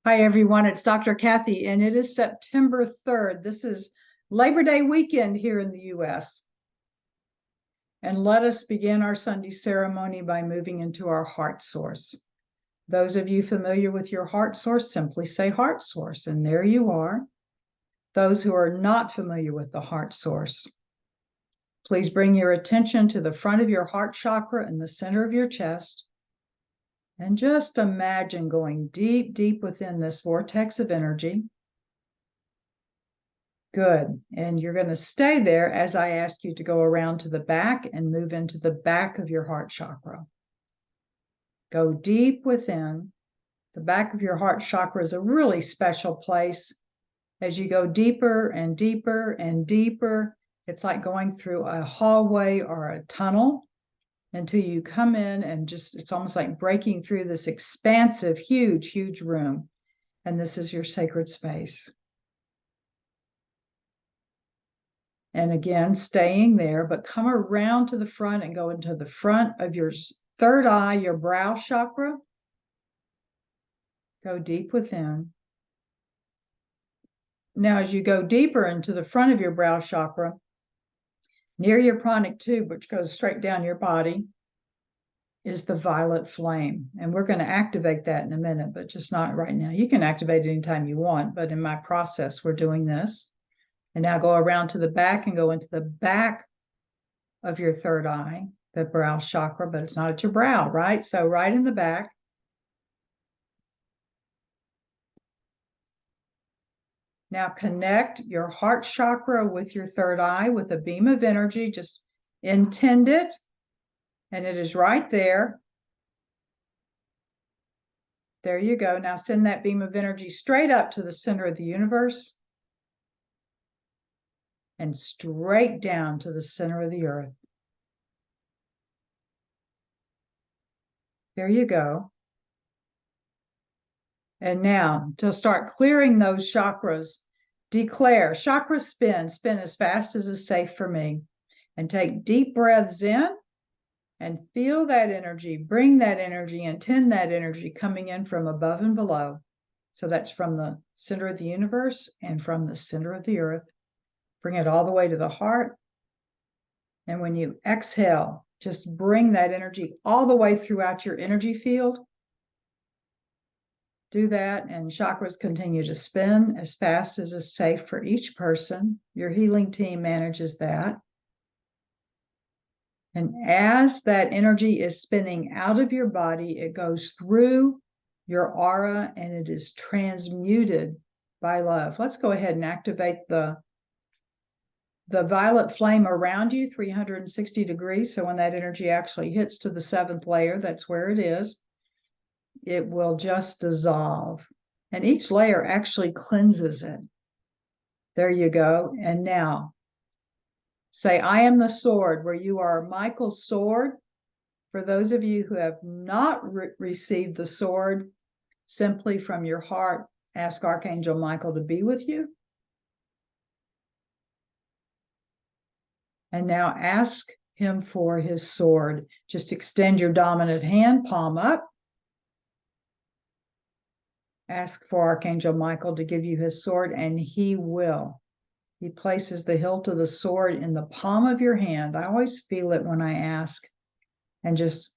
Hi, everyone. It's Dr. Kathy, and it is September 3rd. This is Labor Day weekend here in the U.S. And let us begin our Sunday ceremony by moving into our heart source. Those of you familiar with your heart source, simply say heart source, and there you are. Those who are not familiar with the heart source, please bring your attention to the front of your heart chakra in the center of your chest. And just imagine going deep, deep within this vortex of energy. Good. And you're going to stay there as I ask you to go around to the back and move into the back of your heart chakra. Go deep within. The back of your heart chakra is a really special place. As you go deeper and deeper and deeper, it's like going through a hallway or a tunnel until you come in and just, it's almost like breaking through this expansive, huge, huge room. And this is your sacred space. And again, staying there, but come around to the front and go into the front of your third eye, your brow chakra. Go deep within. Now, as you go deeper into the front of your brow chakra, near your pranic tube, which goes straight down your body, is the violet flame. And we're going to activate that in a minute, but just not right now. You can activate it anytime you want, but in my process, we're doing this. And now go around to the back and go into the back of your third eye, the brow chakra, but it's not at your brow, right? So right in the back. Now connect your heart chakra with your third eye with a beam of energy. Just intend it, and it is right there. There you go. Now send that beam of energy straight up to the center of the universe and straight down to the center of the earth. There you go. And now to start clearing those chakras, declare chakra spin as fast as is safe for me, and take deep breaths in and feel that energy, bring that energy, intend that energy coming in from above and below. So that's from the center of the universe and from the center of the earth. Bring it all the way to the heart. And when you exhale, just bring that energy all the way throughout your energy field. Do that, and chakras continue to spin as fast as is safe for each person. Your healing team manages that. And as that energy is spinning out of your body, it goes through your aura and it is transmuted by love. Let's go ahead and activate the violet flame around you, 360 degrees. So when that energy actually hits to the seventh layer, that's where it is. It will just dissolve. And each layer actually cleanses it. There you go. And now, say, I am the sword, where you are Michael's sword. For those of you who have not received the sword, simply from your heart, ask Archangel Michael to be with you. And now ask him for his sword. Just extend your dominant hand, palm up. Ask for Archangel Michael to give you his sword, and he will. He places the hilt of the sword in the palm of your hand. I always feel it when I ask. And just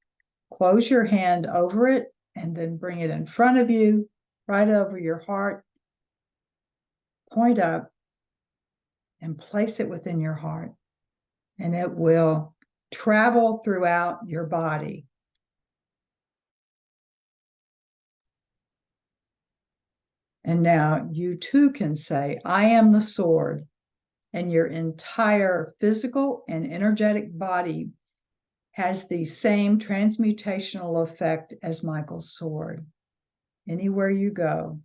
close your hand over it and then bring it in front of you, right over your heart. Point up and place it within your heart. And it will travel throughout your body. And now you too can say, I am the sword, and your entire physical and energetic body has the same transmutational effect as Michael's sword. Anywhere you go,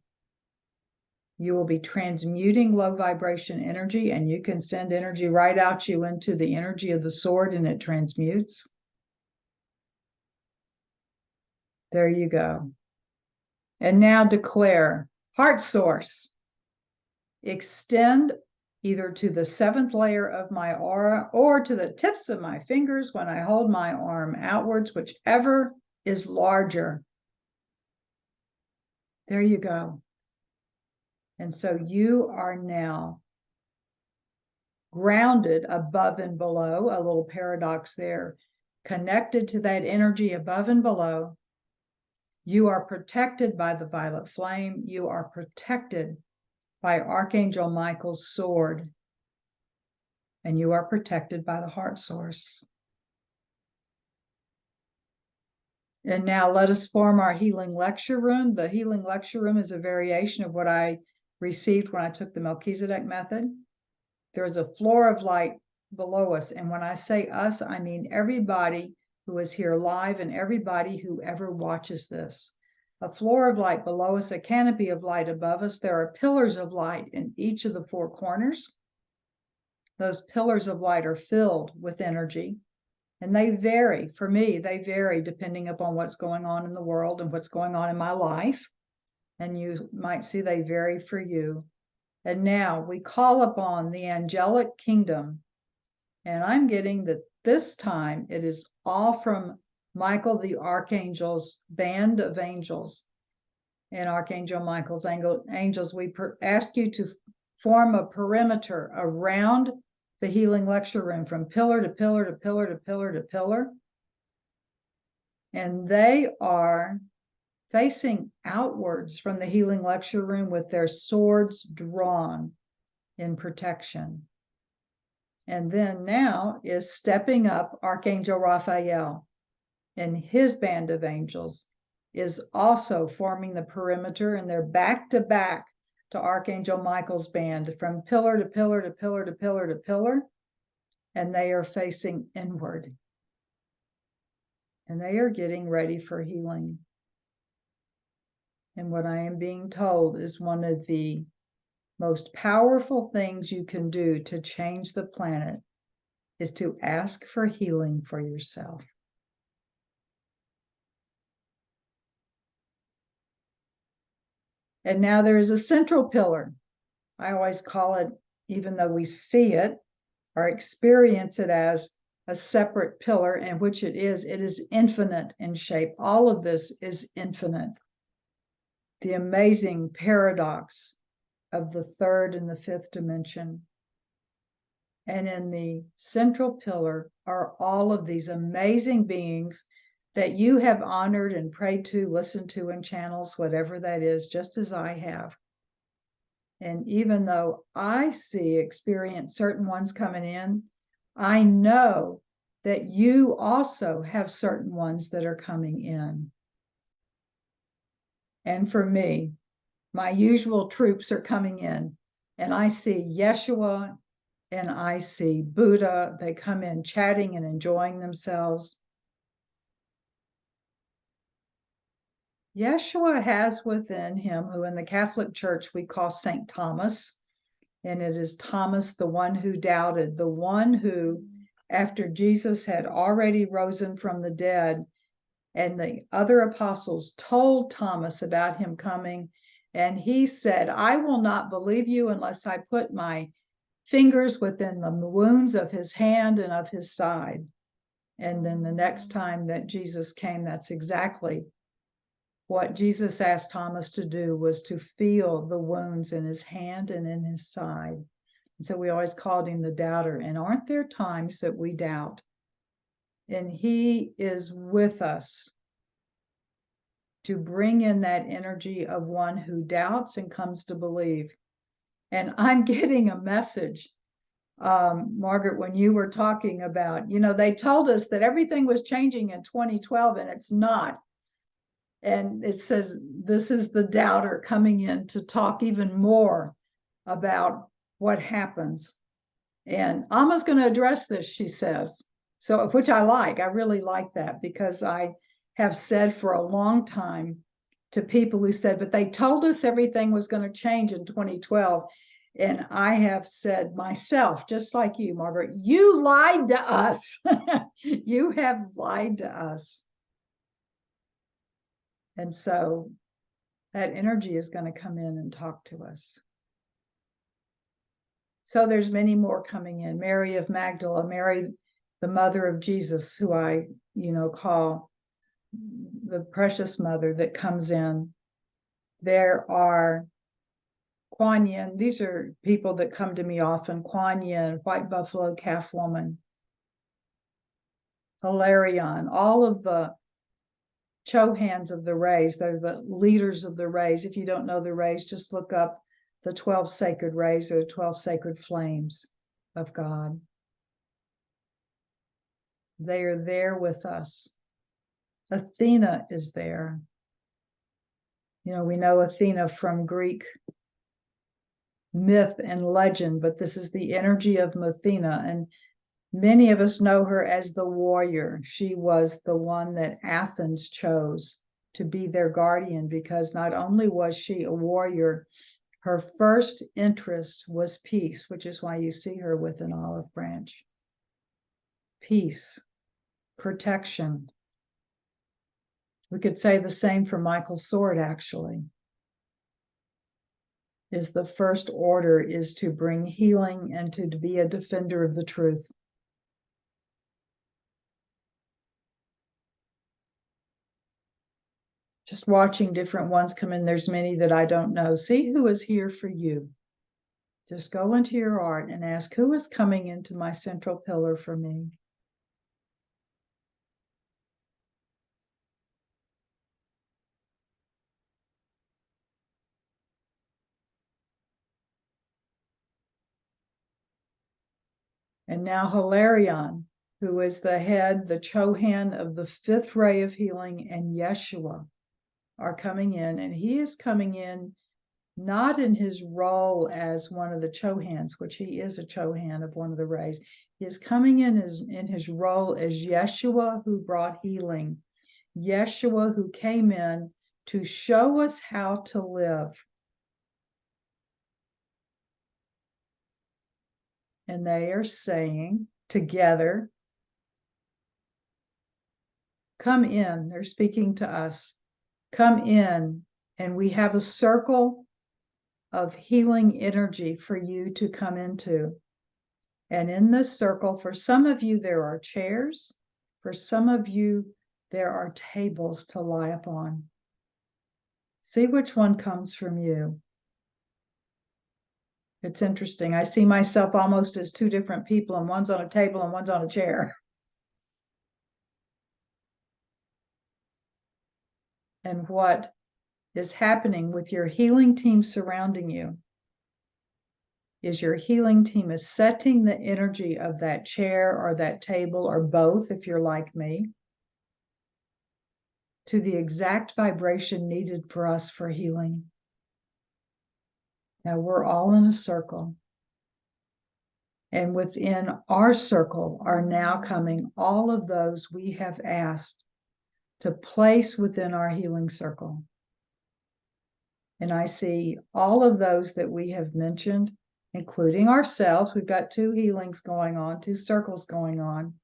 you will be transmuting low vibration energy, and you can send energy right out you into the energy of the sword, and it transmutes. There you go. And now declare, heart source, extend either to the seventh layer of my aura or to the tips of my fingers when I hold my arm outwards, whichever is larger. There you go. And so you are now grounded above and below, a little paradox there, connected to that energy above and below. You are protected by the violet flame. You are protected by Archangel Michael's sword. And you are protected by the heart source. And now let us form our healing lecture room. The healing lecture room is a variation of what I received when I took the Melchizedek method. There is a floor of light below us. And when I say us, I mean everybody who is here live and everybody who ever watches this. A floor of light below us, a canopy of light above us. There are pillars of light in each of the four corners. Those pillars of light are filled with energy. And they vary. For me, they vary depending upon what's going on in the world and what's going on in my life. And you might see they vary for you. And now we call upon the angelic kingdom. And I'm getting that this time it is all from Michael the Archangel's band of angels. And Archangel Michael's angels, we ask you to form a perimeter around the healing lecture room from pillar to pillar to pillar to pillar to pillar. And they are facing outwards from the healing lecture room with their swords drawn in protection. And then now is stepping up Archangel Raphael, and his band of angels is also forming the perimeter, and they're back to back to Archangel Michael's band from pillar to pillar to pillar to pillar to pillar, and they are facing inward. And they are getting ready for healing. And what I am being told is one of the most powerful things you can do to change the planet is to ask for healing for yourself. And now there is a central pillar. I always call it, even though we see it or experience it as a separate pillar, and which it is infinite in shape. All of this is infinite. The amazing paradox of the third and the fifth dimension. And in the central pillar are all of these amazing beings that you have honored and prayed to, listened to in channels, whatever that is, just as I have. And even though I experience certain ones coming in, I know that you also have certain ones that are coming in. And for me, my usual troops are coming in, and I see Yeshua and I see Buddha. They come in chatting and enjoying themselves. Yeshua has within him, who in the Catholic Church we call Saint Thomas, and it is Thomas, the one who doubted, the one who, after Jesus had already risen from the dead, and the other apostles told Thomas about him coming, and he said, I will not believe you unless I put my fingers within the wounds of his hand and of his side. And then the next time that Jesus came, that's exactly what Jesus asked Thomas to do, was to feel the wounds in his hand and in his side. And so we always called him the doubter. And aren't there times that we doubt? And he is with us to bring in that energy of one who doubts and comes to believe. And I'm getting a message, Margaret, when you were talking about, they told us that everything was changing in 2012, and it's not. And it says, this is the doubter coming in to talk even more about what happens. And Amma's going to address this, she says. So, which I like. I really like that, because I have said for a long time to people who said, but they told us everything was going to change in 2012. And I have said myself, just like you, Margaret, you lied to us. You have lied to us. And so that energy is going to come in and talk to us. So there's many more coming in. Mary of Magdala, Mary, the mother of Jesus, who I, call the precious mother that comes in. There are Kuan Yin. These are people that come to me often. Kuan Yin, White Buffalo Calf Woman, Hilarion, all of the Chohans of the rays. They're the leaders of the rays. If you don't know the rays, just look up the 12 sacred rays or the 12 sacred flames of God. They are there with us. Athena is there. You know, we know Athena from Greek myth and legend, but this is the energy of Athena. And many of us know her as the warrior. She was the one that Athens chose to be their guardian, because not only was she a warrior, her first interest was peace, which is why you see her with an olive branch. Peace, protection. We could say the same for Michael's sword, actually. Is the first order is to bring healing and to be a defender of the truth. Just watching different ones come in. There's many that I don't know. See who is here for you. Just go into your art and ask, who is coming into my central pillar for me? And now Hilarion, who is the head, the Chohan of the fifth ray of healing, and Yeshua are coming in. And he is coming in not in his role as one of the Chohans, which he is a Chohan of one of the rays. He is coming in his role as Yeshua, who brought healing. Yeshua, who came in to show us how to live. And they are saying together, come in. They're speaking to us. Come in, and we have a circle of healing energy for you to come into. And in this circle, for some of you, there are chairs. For some of you, there are tables to lie upon. See which one comes from you. It's interesting. I see myself almost as two different people, and one's on a table and one's on a chair. And what is happening with your healing team surrounding you is your healing team is setting the energy of that chair or that table or both, if you're like me, to the exact vibration needed for us for healing. Now we're all in a circle. And within our circle are now coming all of those we have asked to place within our healing circle. And I see all of those that we have mentioned, including ourselves. We've got two healings going on, two circles going on.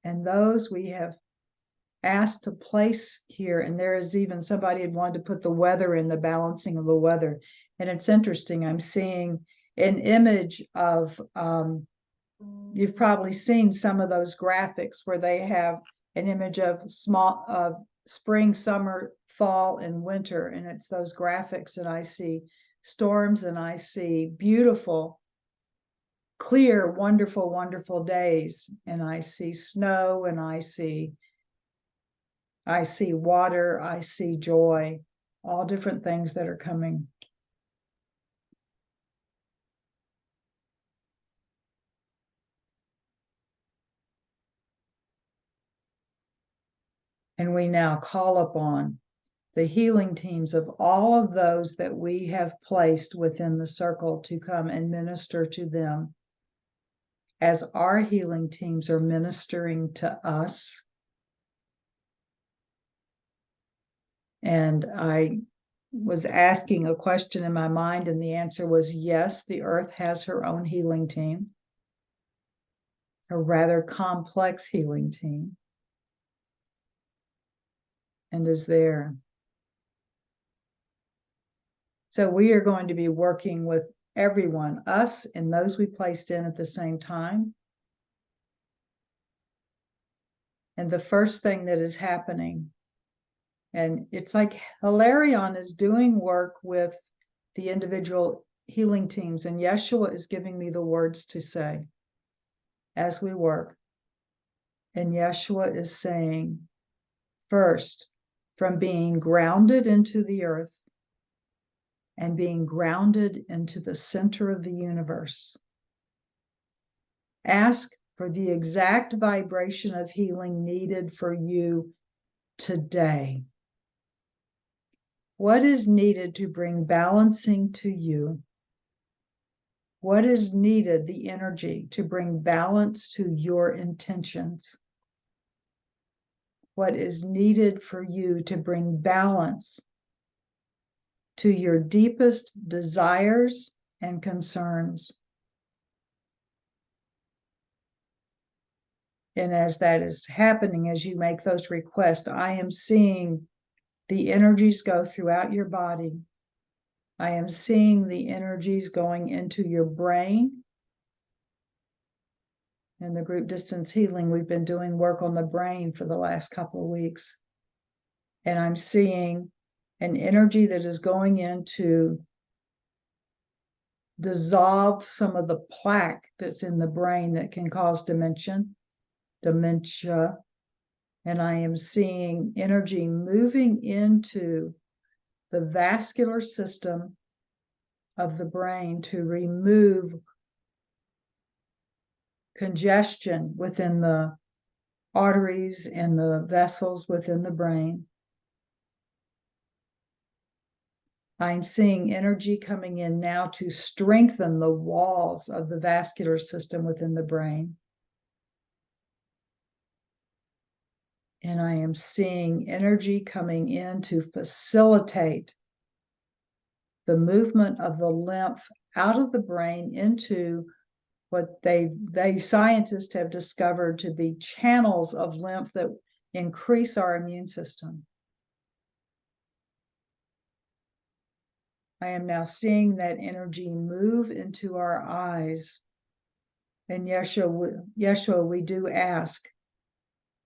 And those we have asked to place here. And there is even somebody had wanted to put the weather in, the balancing of the weather. And it's interesting. I'm seeing an image of, you've probably seen some of those graphics where they have an image of spring, summer, fall, and winter. And it's those graphics, and I see storms, and I see beautiful, clear, wonderful, wonderful days. And I see snow, and I see water, I see joy, all different things that are coming. And we now call upon the healing teams of all of those that we have placed within the circle to come and minister to them as our healing teams are ministering to us. And I was asking a question in my mind, and the answer was yes, the earth has her own healing team, a rather complex healing team, and is there. So we are going to be working with everyone, us and those we placed in at the same time. And the first thing that is happening, and it's like Hilarion is doing work with the individual healing teams, and Yeshua is giving me the words to say as we work. And Yeshua is saying, first, from being grounded into the earth and being grounded into the center of the universe, ask for the exact vibration of healing needed for you today. What is needed to bring balancing to you? What is needed, the energy, to bring balance to your intentions? What is needed for you to bring balance to your deepest desires and concerns? And as that is happening, as you make those requests, I am seeing the energies go throughout your body. I am seeing the energies going into your brain. In the group distance healing, we've been doing work on the brain for the last couple of weeks. And I'm seeing an energy that is going in to dissolve some of the plaque that's in the brain that can cause dementia. And I am seeing energy moving into the vascular system of the brain to remove congestion within the arteries and the vessels within the brain. I'm seeing energy coming in now to strengthen the walls of the vascular system within the brain. And I am seeing energy coming in to facilitate the movement of the lymph out of the brain into what they scientists have discovered to be channels of lymph that increase our immune system. I am now seeing that energy move into our eyes. And Yeshua, we do ask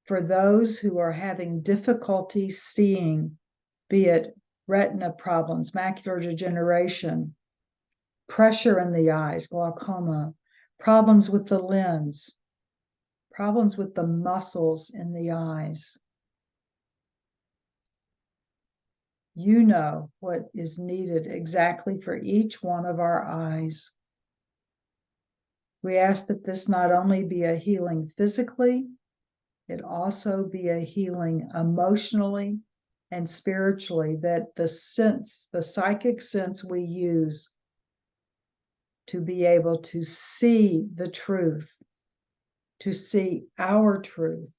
for those who are having difficulty seeing, be it retina problems, macular degeneration, pressure in the eyes, glaucoma, problems with the lens, problems with the muscles in the eyes. You know what is needed exactly for each one of our eyes. We ask that this not only be a healing physically, it also be a healing emotionally and spiritually, that the psychic sense we use to be able to see the truth, to see our truth,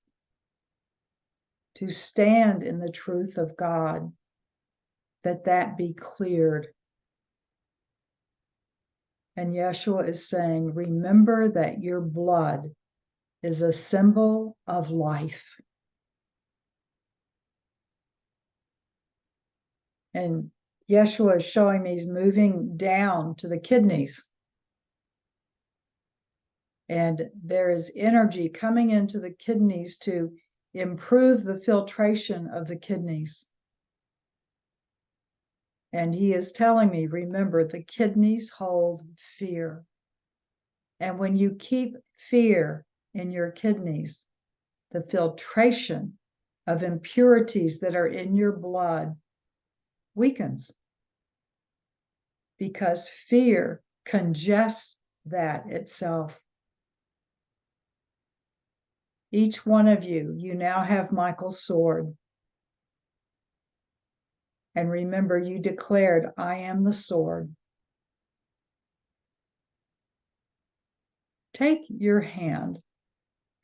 to stand in the truth of God, that be cleared. And Yeshua is saying, remember that your blood is a symbol of life. And Yeshua is showing me he's moving down to the kidneys. And there is energy coming into the kidneys to improve the filtration of the kidneys. And he is telling me, remember, the kidneys hold fear. And when you keep fear in your kidneys, the filtration of impurities that are in your blood weakens, because fear congests that itself. Each one of you, you now have Michael's sword. And remember, you declared, I am the sword. Take your hand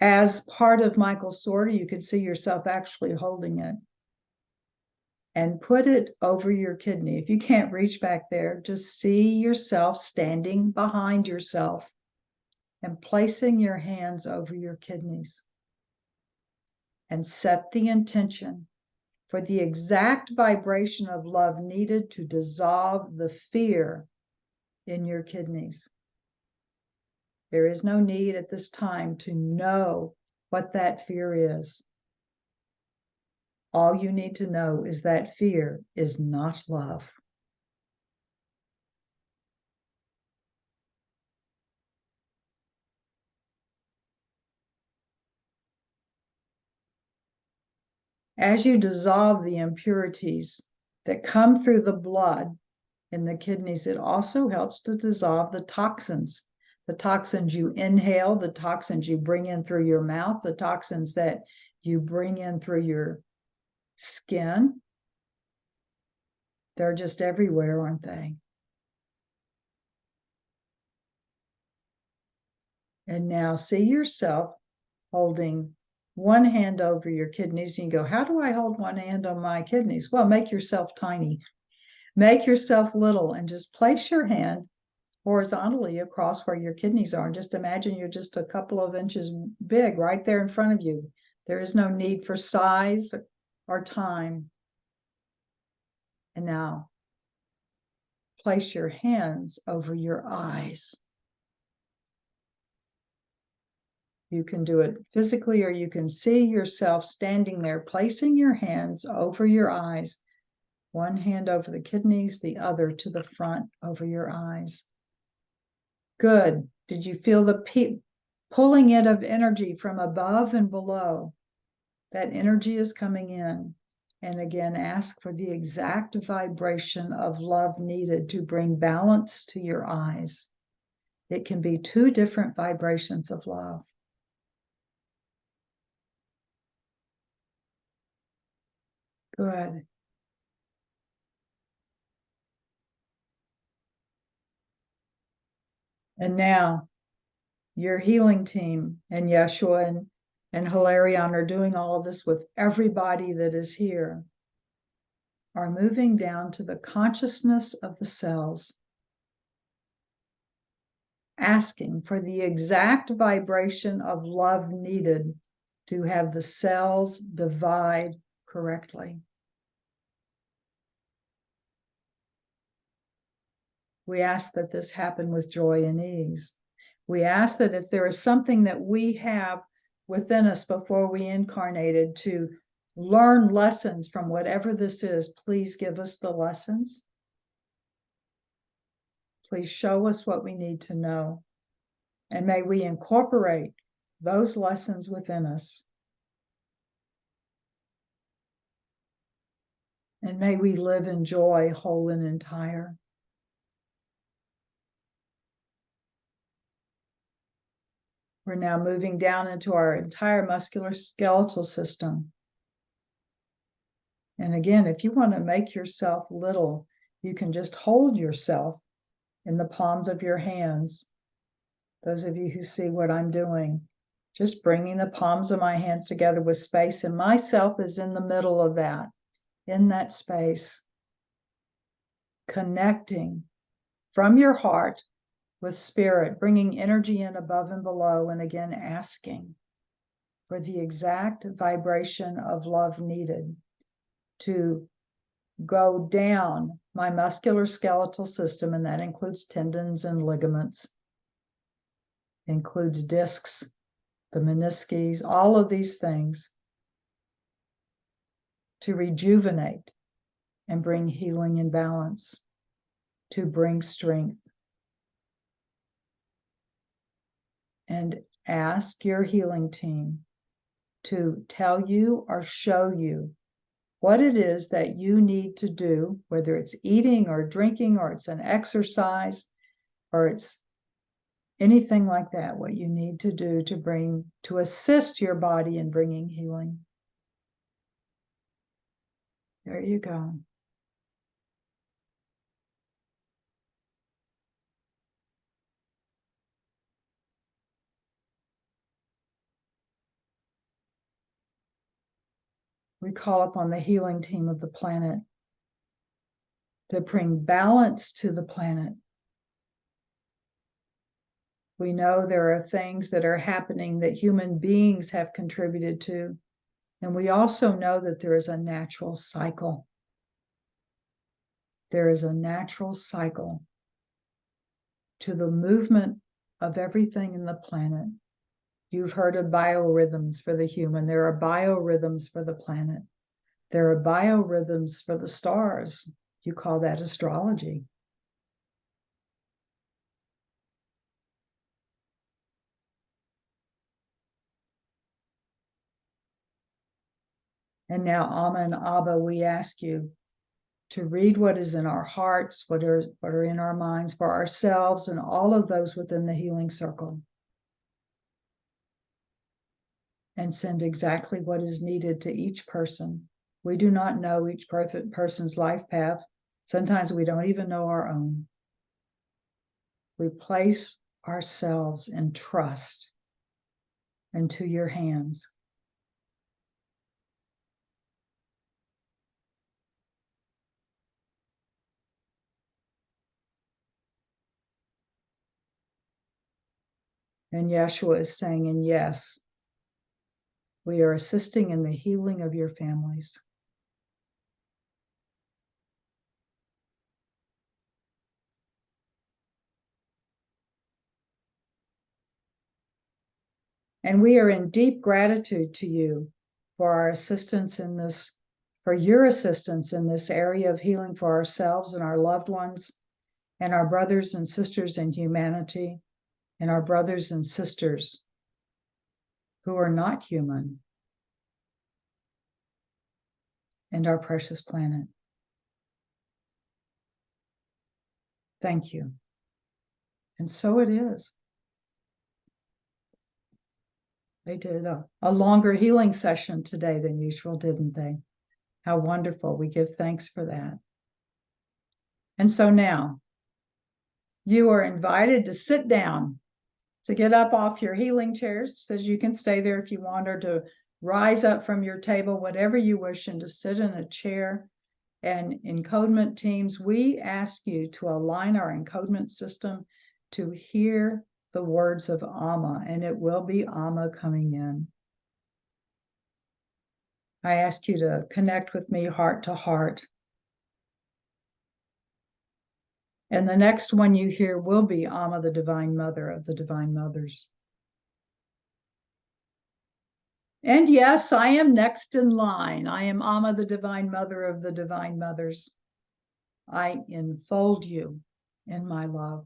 as part of Michael's sword, or you could see yourself actually holding it, and put it over your kidney. If you can't reach back there, just see yourself standing behind yourself and placing your hands over your kidneys. And set the intention for the exact vibration of love needed to dissolve the fear in your kidneys. There is no need at this time to know what that fear is. All you need to know is that fear is not love. As you dissolve the impurities that come through the blood in the kidneys, it also helps to dissolve the toxins you inhale, the toxins you bring in through your mouth, the toxins that you bring in through your skin. They're just everywhere, aren't they? And now see yourself holding one hand over your kidneys. And you go, how do I hold one hand on my kidneys? Well, make yourself tiny. Make yourself little and just place your hand horizontally across where your kidneys are. And just imagine you're just a couple of inches big right there in front of you. There is no need for size or time. And now place your hands over your eyes. You can do it physically, or you can see yourself standing there, placing your hands over your eyes, one hand over the kidneys, the other to the front over your eyes. Good. Did you feel the pulling in of energy from above and below? That energy is coming in. And again, ask for the exact vibration of love needed to bring balance to your eyes. It can be 2 different vibrations of love. Good. And now your healing team and Yeshua and Hilarion are doing all of this with everybody that is here, are moving down to the consciousness of the cells, asking for the exact vibration of love needed to have the cells divide correctly. We ask that this happen with joy and ease. We ask that if there is something that we have within us before we incarnated to learn lessons from whatever this is, please give us the lessons. Please show us what we need to know. And may we incorporate those lessons within us. And may we live in joy, whole and entire. We're now moving down into our entire musculoskeletal system. And again, if you want to make yourself little, you can just hold yourself in the palms of your hands. Those of you who see what I'm doing, just bringing the palms of my hands together with space, and myself is in the middle of that, in that space, connecting from your heart with spirit, bringing energy in above and below, and again asking for the exact vibration of love needed to go down my musculoskeletal system, and that includes tendons and ligaments, includes discs, the meniscus, all of these things, to rejuvenate and bring healing and balance, to bring strength. And ask your healing team to tell you or show you what it is that you need to do, whether it's eating or drinking, or it's an exercise, or it's anything like that, what you need to do to assist your body in bringing healing. There you go. We call upon the healing team of the planet to bring balance to the planet. We know there are things that are happening that human beings have contributed to. And we also know that there is a natural cycle. There is a natural cycle to the movement of everything in the planet. You've heard of biorhythms for the human. There are biorhythms for the planet. There are biorhythms for the stars. You call that astrology. And now, Amma and Abba, we ask you to read what is in our hearts, what are in our minds for ourselves and all of those within the healing circle. And send exactly what is needed to each person. We do not know each person's life path. Sometimes we don't even know our own. We place ourselves in trust into your hands. And Yeshua is saying, and yes, we are assisting in the healing of your families. And we are in deep gratitude to you for our assistance in this, for your assistance in this area of healing for ourselves and our loved ones, and our brothers and sisters in humanity, and our brothers and sisters who are not human, and our precious planet. Thank you. And so it is. They did a longer healing session today than usual, didn't they? How wonderful. We give thanks for that. And so now you are invited to sit down, to get up off your healing chairs. Says you can stay there if you want, or to rise up from your table, whatever you wish, and to sit in a chair. And encodement teams, we ask you to align our encodement system to hear the words of Amma, and it will be Amma coming in. I ask you to connect with me heart to heart. And the next one you hear will be Amma, the Divine Mother of the Divine Mothers. And yes, I am next in line. I am Amma, the Divine Mother of the Divine Mothers. I enfold you in my love.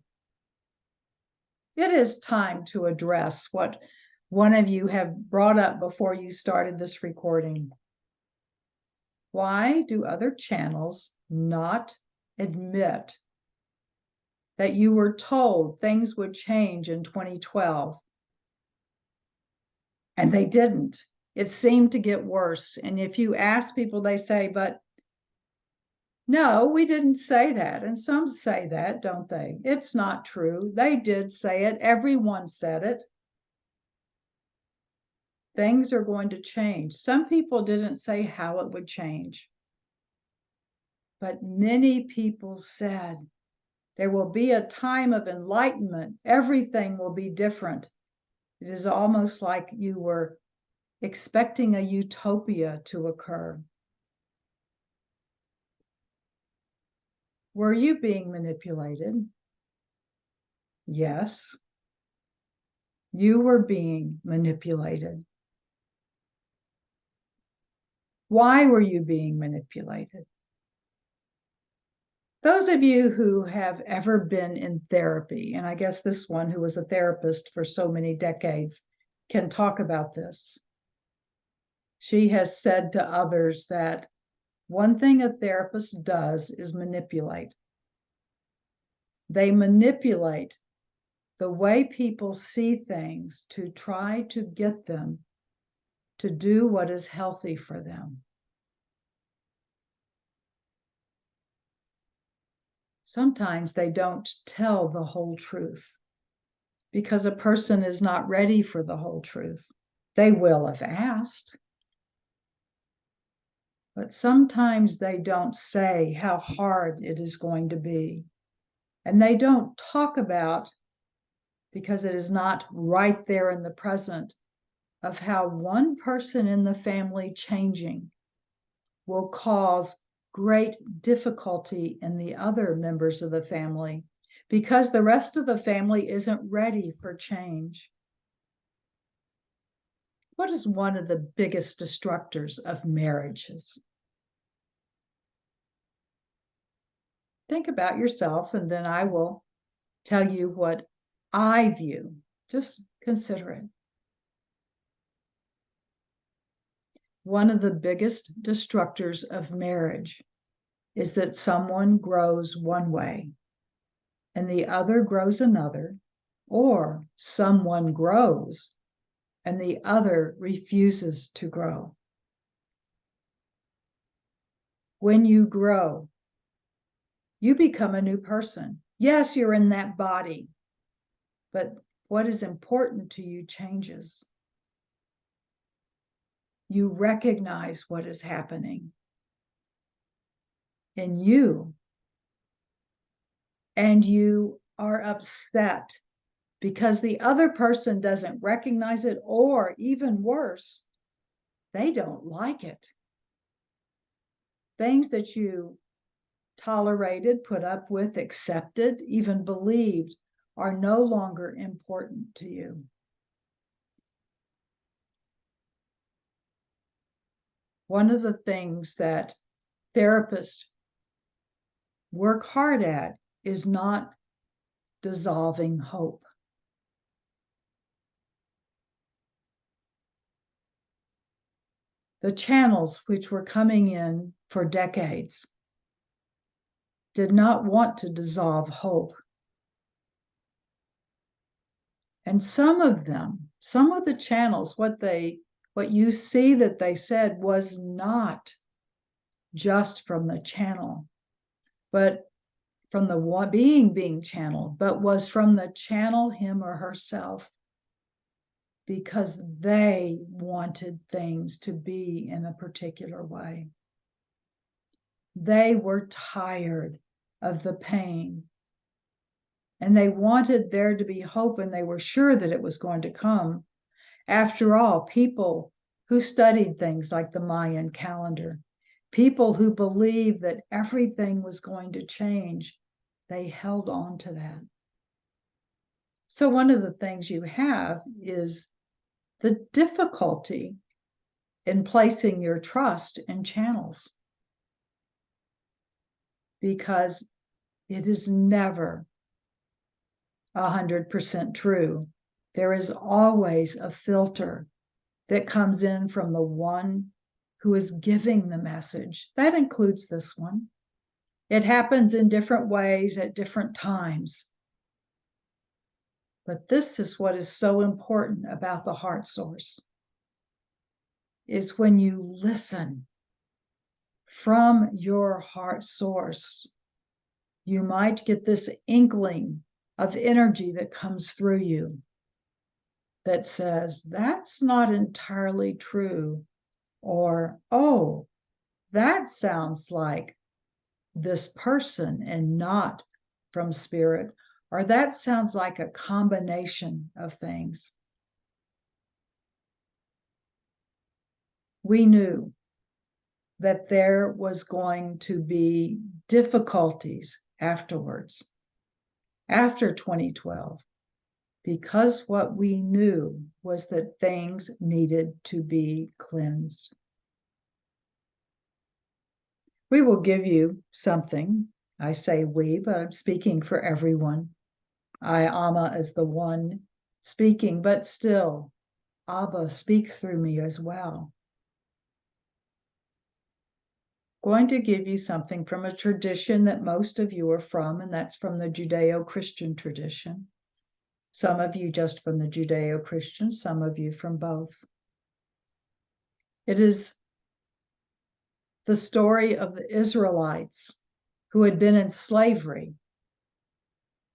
It is time to address what one of you have brought up before you started this recording. Why do other channels not admit that you were told things would change in 2012? And they didn't. It seemed to get worse. And if you ask people, they say, but no, we didn't say that. And some say that, don't they? It's not true. They did say it. Everyone said it. Things are going to change. Some people didn't say how it would change. But many people said there will be a time of enlightenment. Everything will be different. It is almost like you were expecting a utopia to occur. Were you being manipulated? Yes. You were being manipulated. Why were you being manipulated? Those of you who have ever been in therapy, and I guess this one who was a therapist for so many decades can talk about this. She has said to others that one thing a therapist does is manipulate. They manipulate the way people see things to try to get them to do what is healthy for them. Sometimes they don't tell the whole truth because a person is not ready for the whole truth. They will if asked, but sometimes they don't say how hard it is going to be. And they don't talk about, because it is not right there in the present, of how one person in the family changing will cause great difficulty in the other members of the family because the rest of the family isn't ready for change. What is one of the biggest destructors of marriages? Think about yourself, and then I will tell you what I view. Just consider it. One of the biggest destructors of marriage is that someone grows one way and the other grows another, or someone grows and the other refuses to grow. When you grow, you become a new person. Yes, you're in that body, but what is important to you changes. You recognize what is happening in you, and you are upset because the other person doesn't recognize it, or even worse, they don't like it. Things that you tolerated, put up with, accepted, even believed are no longer important to you. One of the things that therapists work hard at is not dissolving hope. The channels which were coming in for decades did not want to dissolve hope. And some of them, some of the channels, what you see that they said was not just from the channel, but from the one being channeled, but was from the channel, him or herself, because they wanted things to be in a particular way. They were tired of the pain, and they wanted there to be hope, and they were sure that it was going to come. After all, people who studied things like the Mayan calendar, people who believed that everything was going to change, they held on to that. So one of the things you have is the difficulty in placing your trust in channels, because it is never 100% true. There is always a filter that comes in from the one who is giving the message. That includes this one. It happens in different ways at different times. But this is what is so important about the heart source, is when you listen from your heart source, you might get this inkling of energy that comes through you that says, that's not entirely true, or, oh, that sounds like this person and not from spirit, or that sounds like a combination of things. We knew that there was going to be difficulties afterwards, after 2012, because what we knew was that things needed to be cleansed. We will give you something. I say we, but I'm speaking for everyone. Amma is the one speaking, but still, Abba speaks through me as well. Going to give you something from a tradition that most of you are from, and that's from the Judeo-Christian tradition. Some of you just from the Judeo-Christian, some of you from both. It is the story of the Israelites who had been in slavery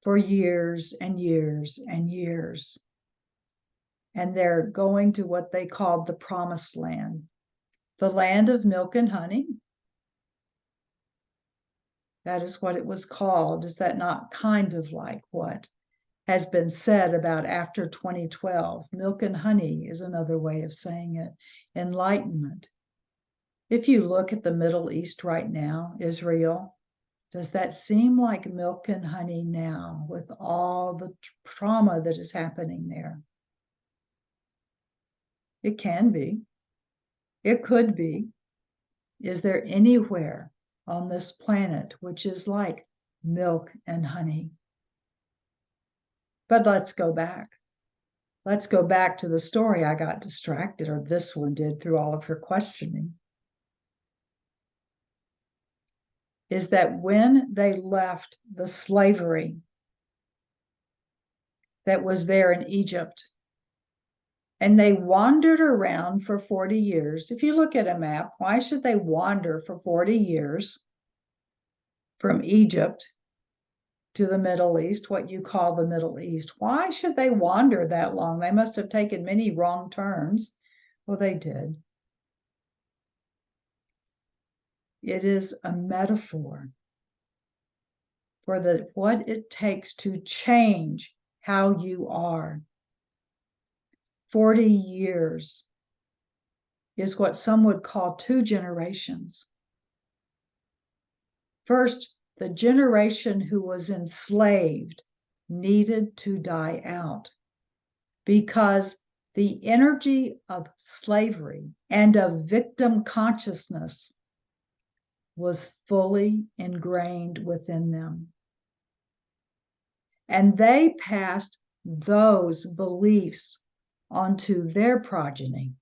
for years and years and years. And they're going to what they called the Promised Land, the land of milk and honey. That is what it was called. Is that not kind of like what has been said about after 2012? Milk and honey is another way of saying it. Enlightenment. If you look at the Middle East right now, Israel, does that seem like milk and honey now with all the trauma that is happening there? It can be. It could be. Is there anywhere on this planet which is like milk and honey? But let's go back. let's go back to the story. I got distracted, or this one did, through all of her questioning. Is that when they left the slavery that was there in Egypt, and they wandered around for 40 years. If you look at a map, why should they wander for 40 years from Egypt to the Middle East, what you call the Middle East? Why should they wander that long? They must have taken many wrong turns. Well, they did. It is a metaphor for what it takes to change how you are. 40 years is what some would call 2 generations. First, the generation who was enslaved needed to die out because the energy of slavery and of victim consciousness was fully ingrained within them. And they passed those beliefs onto their progeny.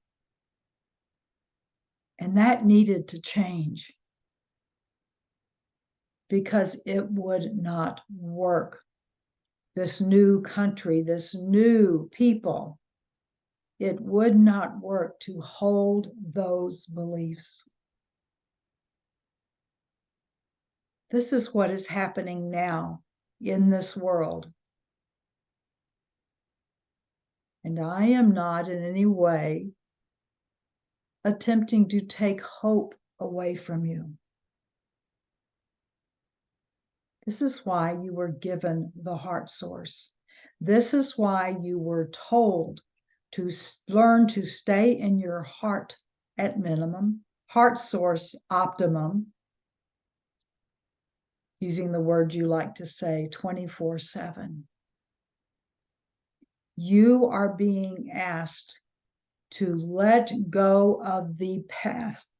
And that needed to change, because it would not work. This new country, this new people, it would not work to hold those beliefs. This is what is happening now in this world. And I am not in any way attempting to take hope away from you. This is why you were given the heart source. This is why you were told to learn to stay in your heart at minimum, heart source optimum, using the word you like to say, 24/7. You are being asked to let go of the past,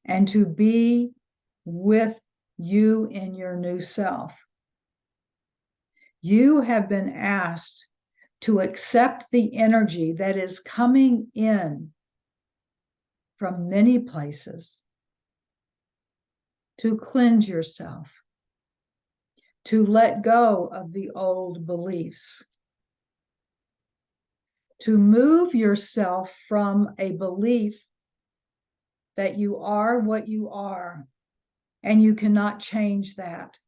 and to be with you in your new self. You have been asked to accept the energy that is coming in from many places, to cleanse yourself, to let go of the old beliefs, to move yourself from a belief that you are what you are and you cannot change that.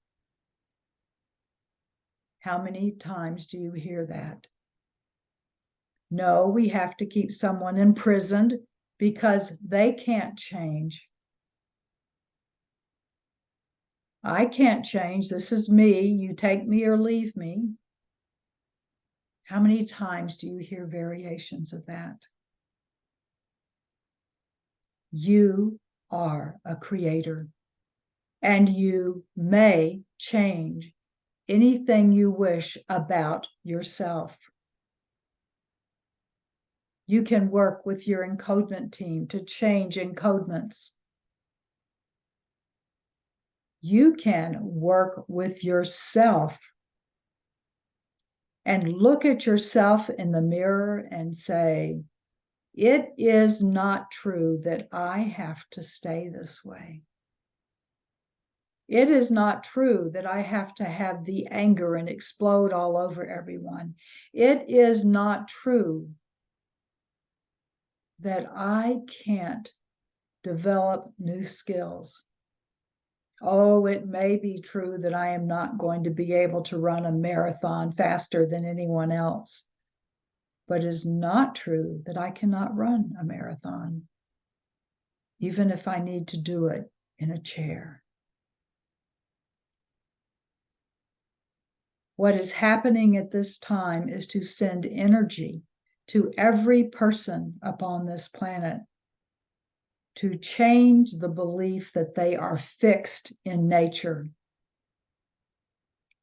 How many times do you hear that? No, we have to keep someone imprisoned because they can't change. I can't change. This is me. You take me or leave me. How many times do you hear variations of that? You are a creator, and you may change anything you wish about yourself. You can work with your encodement team to change encodements. You can work with yourself and look at yourself in the mirror and say, it is not true that I have to stay this way. It is not true that I have to have the anger and explode all over everyone. It is not true that I can't develop new skills. Oh, it may be true that I am not going to be able to run a marathon faster than anyone else, but it is not true that I cannot run a marathon, even if I need to do it in a chair. What is happening at this time is to send energy to every person upon this planet to change the belief that they are fixed in nature,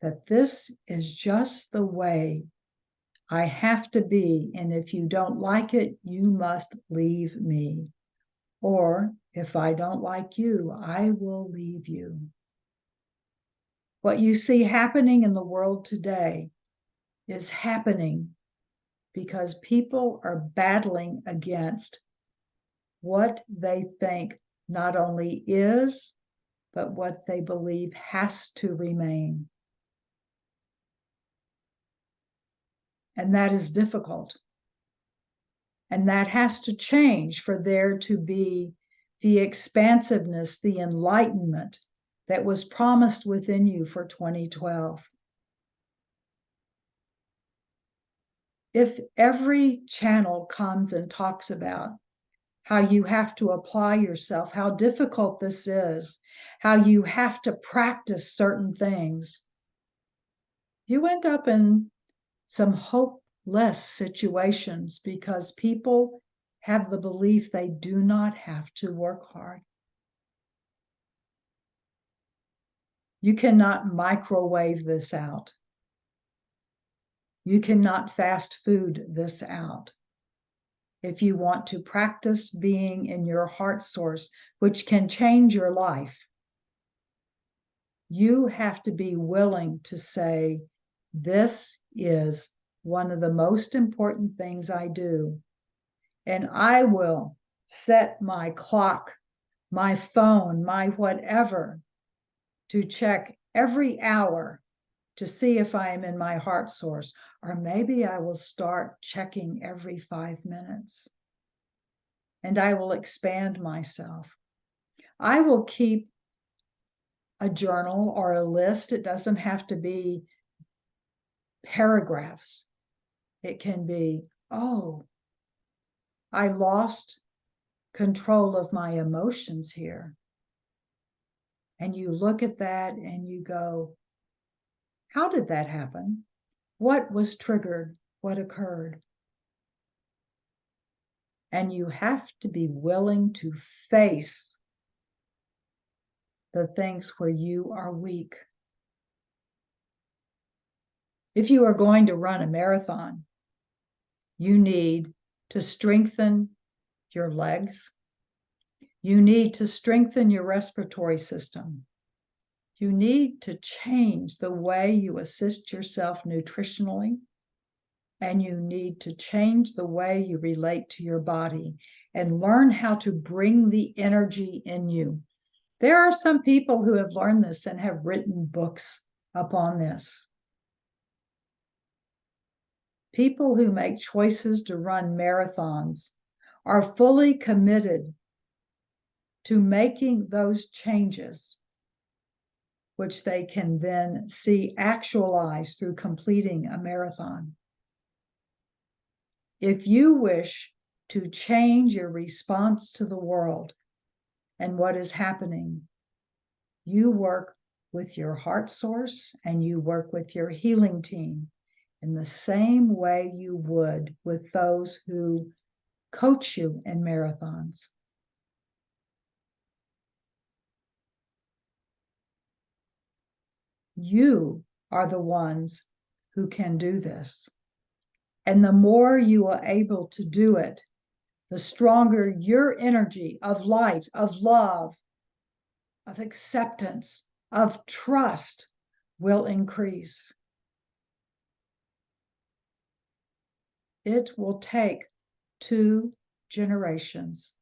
that this is just the way I have to be, and if you don't like it, you must leave me. Or if I don't like you, I will leave you. What you see happening in the world today is happening because people are battling against what they think not only is, but what they believe has to remain. And that is difficult. And that has to change for there to be the expansiveness, the enlightenment that was promised within you for 2012. If every channel comes and talks about how you have to apply yourself, how difficult this is, how you have to practice certain things, you end up in some hopeless situations because people have the belief they do not have to work hard. You cannot microwave this out. You cannot fast food this out. If you want to practice being in your heart source, which can change your life, you have to be willing to say, this is one of the most important things I do. And I will set my clock, my phone, my whatever, to check every hour to see if I am in my heart source. Or maybe I will start checking every 5 minutes. And I will expand myself. I will keep a journal or a list. It doesn't have to be paragraphs. It can be, oh, I lost control of my emotions here. And you look at that and you go, how did that happen? What was triggered? What occurred? And you have to be willing to face the things where you are weak. If you are going to run a marathon, you need to strengthen your legs. You need to strengthen your respiratory system. You need to change the way you assist yourself nutritionally. And you need to change the way you relate to your body and learn how to bring the energy in you. There are some people who have learned this and have written books upon this. People who make choices to run marathons are fully committed to making those changes, which they can then see actualized through completing a marathon. If you wish to change your response to the world and what is happening, you work with your heart source and you work with your healing team in the same way you would with those who coach you in marathons. You are the ones who can do this. And the more you are able to do it, the stronger your energy of light, of love, of acceptance, of trust will increase. It will take 2 generations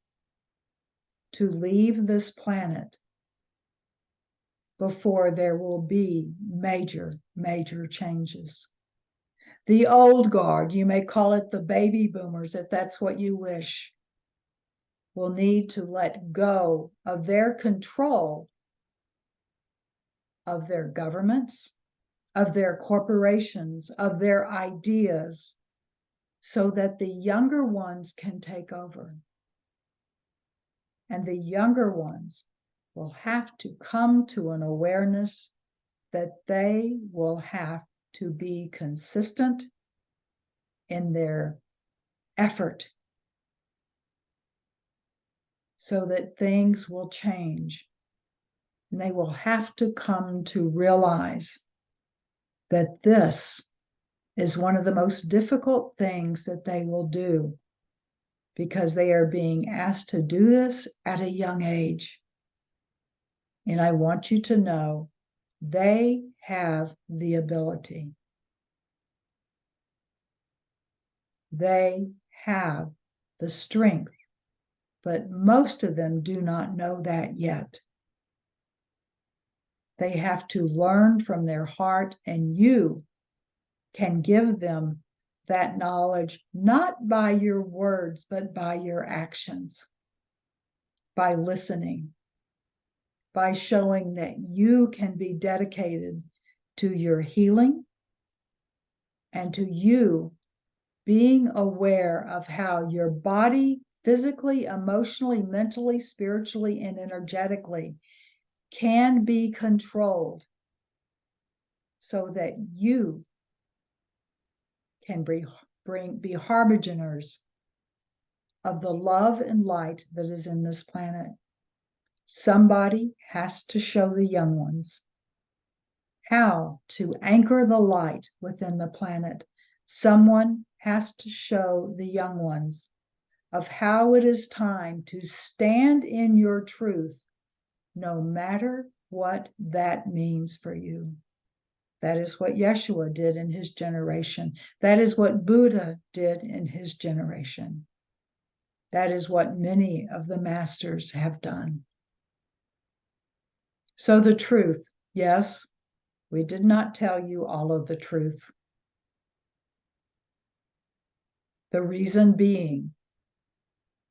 to leave this planet before there will be major, major changes. The old guard, you may call it the baby boomers if that's what you wish, will need to let go of their control of their governments, of their corporations, of their ideas, so that the younger ones can take over. And the younger ones will have to come to an awareness that they will have to be consistent in their effort so that things will change. And they will have to come to realize that this is one of the most difficult things that they will do because they are being asked to do this at a young age. And I want you to know they have the ability. They have the strength, but most of them do not know that yet. They have to learn from their heart, and you can give them that knowledge, not by your words, but by your actions, by listening, by showing that you can be dedicated to your healing and to you being aware of how your body, physically, emotionally, mentally, spiritually, and energetically can be controlled so that you can be harbingers of the love and light that is in this planet. Somebody has to show the young ones how to anchor the light within the planet. Someone has to show the young ones of how it is time to stand in your truth, no matter what that means for you. That is what Yeshua did in his generation. That is what Buddha did in his generation. That is what many of the masters have done. So the truth, yes, we did not tell you all of the truth. The reason being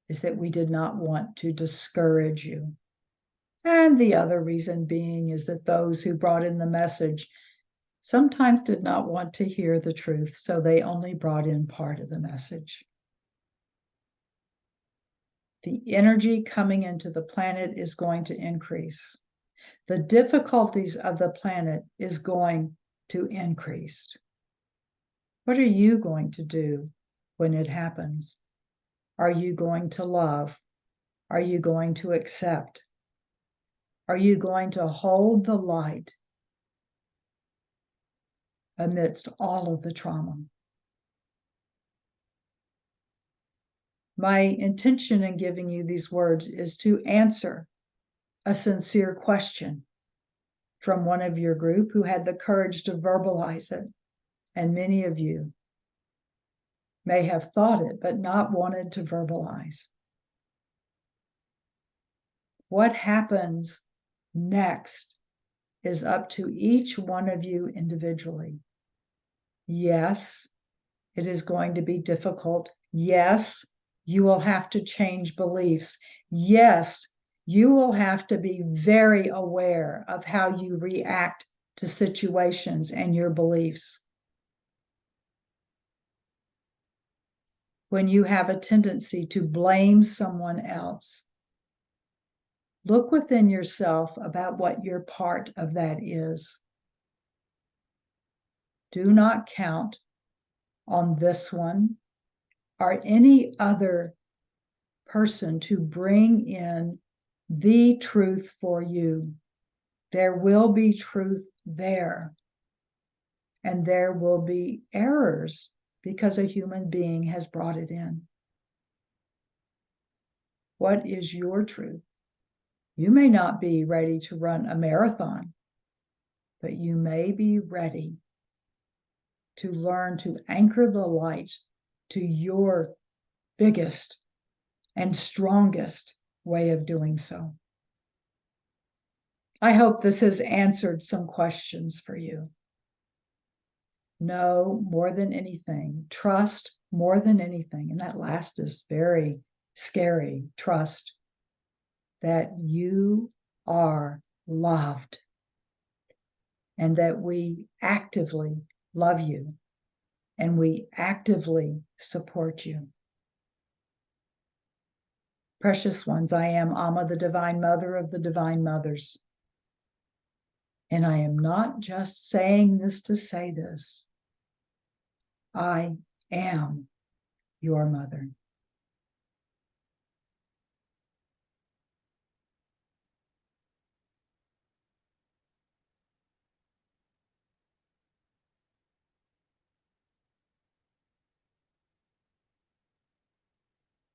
is that we did not want to discourage you. And the other reason being is that those who brought in the message sometimes did not want to hear the truth, so they only brought in part of the message. The energy coming into the planet is going to increase. The difficulties of the planet is going to increase. What are you going to do when it happens? Are you going to love? Are you going to accept? Are you going to hold the light amidst all of the trauma? My intention in giving you these words is to answer a sincere question from one of your group who had the courage to verbalize it. And many of you may have thought it, but not wanted to verbalize. What happens next is up to each one of you individually. Yes, it is going to be difficult. Yes, you will have to change beliefs. Yes, you will have to be very aware of how you react to situations and your beliefs. When you have a tendency to blame someone else, look within yourself about what your part of that is. Do not count on this one or any other person to bring in the truth for you. There will be truth there, and there will be errors because a human being has brought it in. What is your truth? You may not be ready to run a marathon, but you may be ready to learn to anchor the light to your biggest and strongest way of doing so. I hope this has answered some questions for you. Know more than anything, trust more than anything, and that last is very scary. Trust that you are loved and that we actively love you and we actively support you. Precious ones, I am Amma, the Divine Mother of the Divine Mothers. And I am not just saying this to say this. I am your mother.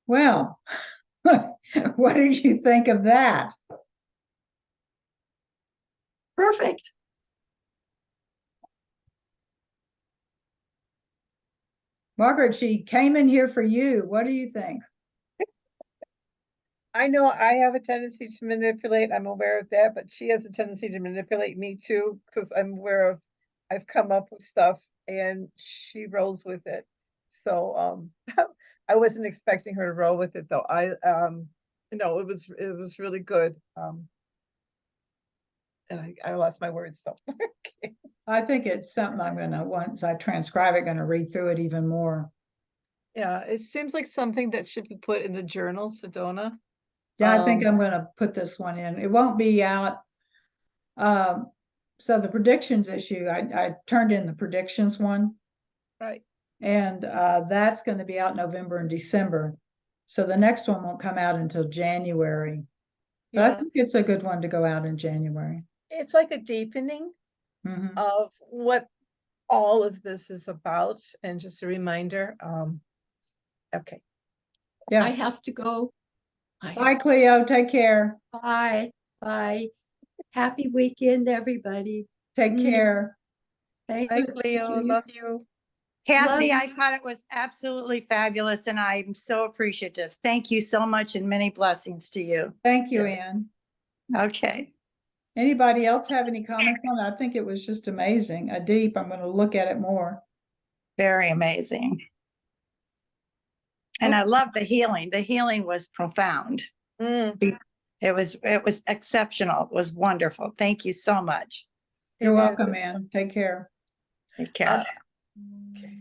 Well, what did you think of that? Perfect. Margaret, she came in here for you. What do you think? I know I have a tendency to manipulate. I'm aware of that, but she has a tendency to manipulate me too, because I'm aware of I've come up with stuff and she rolls with it. So I wasn't expecting her to roll with it though. It was really good. And I lost my words, so okay. I think it's something I'm gonna, once I transcribe it, gonna read through it even more. Yeah, it seems like something that should be put in the journal, Sedona. Yeah, I think I'm gonna put this one in. It won't be out. So the predictions issue, I turned in the predictions one, Right. and that's gonna be out November and December. So the next one won't come out until January. But I Yeah. think it's a good one to go out in January. It's like a deepening Mhm. of what all of this is about and just a reminder. Okay. I Yeah. have to go. Bye, Cleo. Take care. Bye. Bye. Happy weekend, everybody. Take Mm. care. Thank Hi, you. Cleo. Love you. Kathy, Love I thought it was absolutely fabulous and I'm so appreciative. Thank you so much and many blessings to you. Thank you, Yes. Ann. Okay. Anybody else have any comments on it? I think it was just amazing. A deep. I'm going to look at it more. Very amazing. And I love the healing. The healing was profound. Mm, It was exceptional. It was wonderful. Thank you so much. You're it is. welcome, Ann. Take care. Take care. Okay.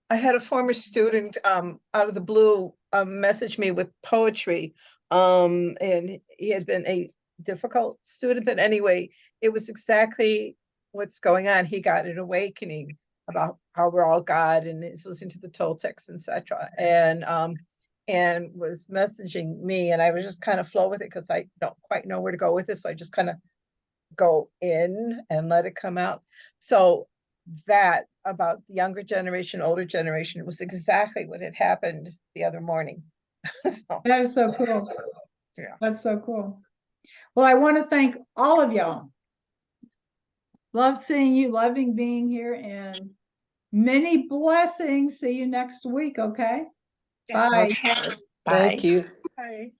I had a former student out of the blue message me with poetry. And he had been a difficult student, but anyway, it was exactly what's going on. He got an awakening about how we're all God and is listening to the Toltecs, etc. And was messaging me, and I was just kind of flow with it because I don't quite know where to go with this. So I just kind of go in and let it come out. So that about the younger generation, older generation was exactly what had happened the other morning. So, That is so cool. yeah. That's so cool. Well, I want to thank all of y'all. Love seeing you, loving being here, and many blessings. See you next week, okay? Yes. Bye. Okay. Thank Bye. you. Hi.